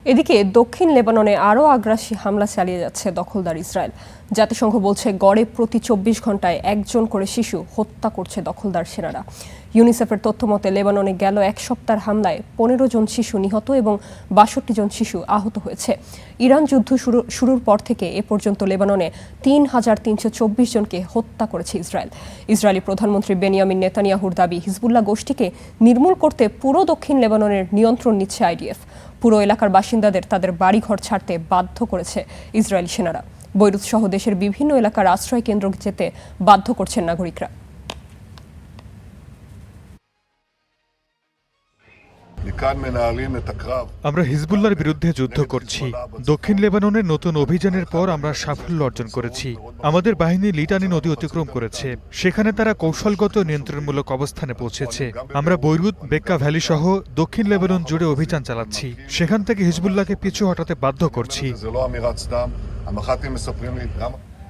এদিকে দক্ষিণ লেবাননে আরও আগ্রাসী হামলা চালিয়ে যাচ্ছে দখলদার ইসরায়েল। জাতিসংঘ বলছে গড়ে প্রতি ২৪ ঘন্টায় একজন করে শিশু হত্যা করছে দখলদার সেনারা। ইউনিসেফের তথ্য মতে লেবাননে গেল এক সপ্তাহের হামলায় ১৫ জন শিশু নিহত এবং ৬২ জন শিশু আহত হয়েছে। ইরান যুদ্ধ শুরুর পর থেকে এ পর্যন্ত লেবাননে ৩,৩২৪ জনকে হত্যা করেছে ইসরায়েল। ইসরায়েলি প্রধানমন্ত্রী বেনিয়ামিন নেতানিয়াহুর দাবি, হিজবুল্লাহ গোষ্ঠীকে নির্মূল করতে পুরো দক্ষিণ লেবাননের নিয়ন্ত্রণ নিচ্ছে আইডিএফ। পুরো এলাকার বাসিন্দাদের তাদের বাড়িঘর ছাড়তে বাধ্য করেছে ইসরায়েলি সেনারা। বৈরুত সহ দেশের বিভিন্ন এলাকার আশ্রয় কেন্দ্র যেতে বাধ্য করছেন নাগরিকরা। আমরা হিজবুল্লাহর বিরুদ্ধে যুদ্ধ করছি। দক্ষিণ লেবাননের নতুন অভিযানের পর আমরা সাফল্য অর্জন করেছি। আমাদের বাহিনী লিটানি নদী অতিক্রম করেছে, সেখানে তারা কৌশলগত নিয়ন্ত্রণমূলক অবস্থানে পৌঁছেছে। আমরা বৈরুত, বেক্কা ভ্যালি সহ দক্ষিণ লেবানন জুড়ে অভিযান চালাচ্ছি, সেখান থেকে হিজবুল্লাহকে পিছু হটাতে বাধ্য করছি।